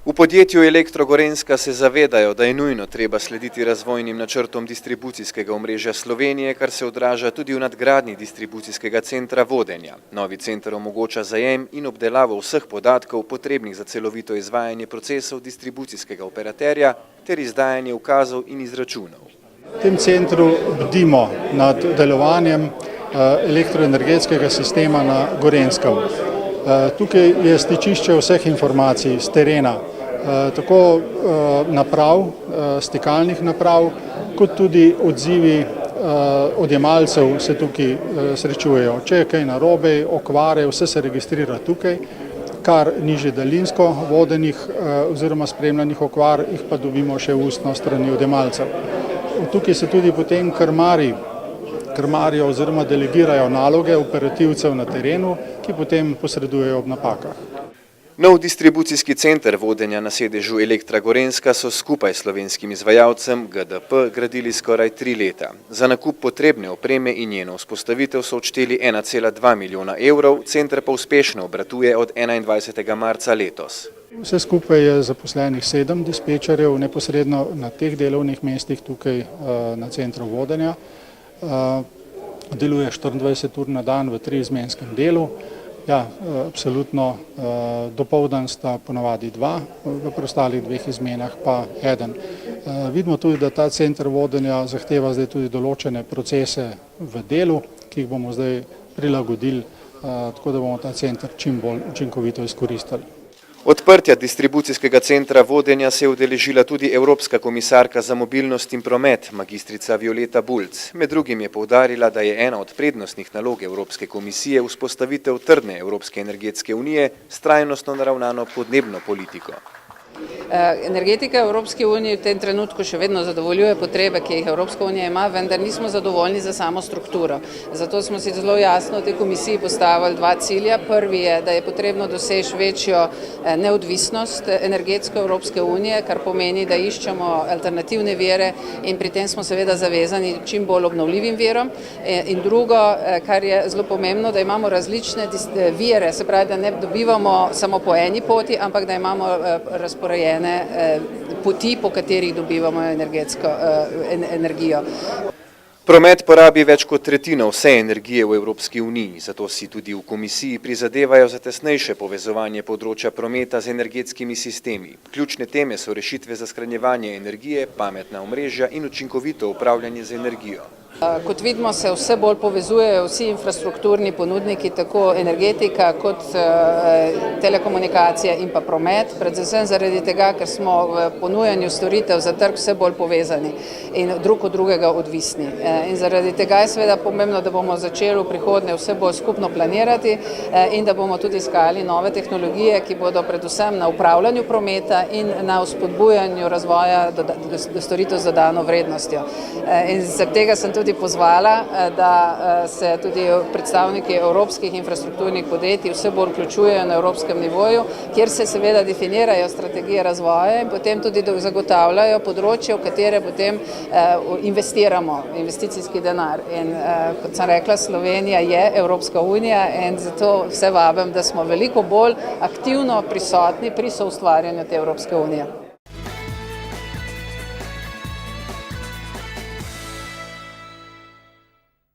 V podjetju Elektro Gorenjska se zavedajo, da je nujno treba slediti razvojnim načrtom distribucijskega omrežja Slovenije, kar se odraža tudi v nadgradnji distribucijskega centra vodenja. Novi center omogoča zajem in obdelavo vseh podatkov potrebnih za celovito izvajanje procesov distribucijskega operaterja ter izdajanje ukazov in izračunov. V tem centru bdimo nad delovanjem elektroenergetskega sistema na Gorenjskem. Tukaj je stičišče vseh informacij z terena, tako naprav, stikalnih naprav, kot tudi odzivi odjemalcev se tukaj srečujejo. Če je kaj narobe, okvare, vse se registrira tukaj, kar nižje daljinsko vodenih oziroma spremljanih okvar, jih pa dobimo še ustno strani odjemalcev. Tukaj se tudi potem krmarijo oziroma delegirajo naloge operativcev na terenu, ki potem posredujejo ob napakah. Nov distribucijski center vodenja na sedežu Elektra Gorenjska so skupaj s slovenskim izvajalcem GDP gradili skoraj 3 leta. Za nakup potrebne opreme in njeno vzpostavitev so odšteli 1,2 milijona evrov, center pa uspešno obratuje od 21. marca letos. Vse skupaj je zaposlenih 7 dispečerjev neposredno na teh delovnih mestih tukaj na centru vodenja. Deluje 24 ur na dan v 3-izmenskem delu. Ja, absolutno, dopoldan sta ponavadi 2, v preostalih 2 izmenah pa 1. Vidimo tudi, da ta center vodenja zahteva zdaj tudi določene procese v delu, ki jih bomo zdaj prilagodili, tako da bomo ta center čim bolj učinkovito izkoristili. Odprtja distribucijskega centra vodenja se je udeležila tudi Evropska komisarka za mobilnost in promet, magistrica Violeta Bulc. Med drugim je poudarila, da je ena od prednostnih nalog Evropske komisije vzpostavitev trdne Evropske energetske unije s trajnostno naravnano podnebno politiko. Energetika Evropske unije v tem trenutku še vedno zadovoljuje potrebe, ki jih Evropska unija ima, vendar nismo zadovoljni za samo strukturo. Zato smo si zelo jasno v tej komisiji postavili 2 cilja. Prvi je, da je potrebno doseči večjo neodvisnost energetske Evropske unije, kar pomeni, da iščemo alternativne vire in pri tem smo seveda zavezani čim bolj obnovljivim virom. In drugo, kar je zelo pomembno, da imamo različne vire, se pravi, da ne dobivamo samo po eni poti, ampak da imamo razporejene poti, po katerih dobivamo energijo. Promet porabi več kot tretjino vse energije v Evropski uniji, zato si tudi v komisiji prizadevajo za tesnejše povezovanje področja prometa z energetskimi sistemi. Ključne teme so rešitve za shranjevanje energije, pametna omrežja in učinkovito upravljanje z energijo. Kot vidimo, se vse bolj povezujejo vsi infrastrukturni ponudniki, tako energetika kot telekomunikacija in pa promet, predvsem zaradi tega, ker smo v ponujanju storitev za trg vse bolj povezani in drug od drugega odvisni. In zaradi tega je seveda pomembno, da bomo začeli v prihodnje vse bolj skupno planirati in da bomo tudi iskali nove tehnologije, ki bodo predvsem na upravljanju prometa in na vzpodbujanju razvoja storitev z dodano vrednostjo. In zaradi tega sem tudi pozvala, da se tudi predstavniki evropskih infrastrukturnih podjetij vse bolj vključujejo na evropskem nivoju, kjer se seveda definirajo strategije razvoja in potem tudi zagotavljajo področje, v katere potem investiramo, investicijski denar. In kot sem rekla, Slovenija je Evropska unija in zato vse vabim, da smo veliko bolj aktivno prisotni pri soustvarjanju te Evropske unije.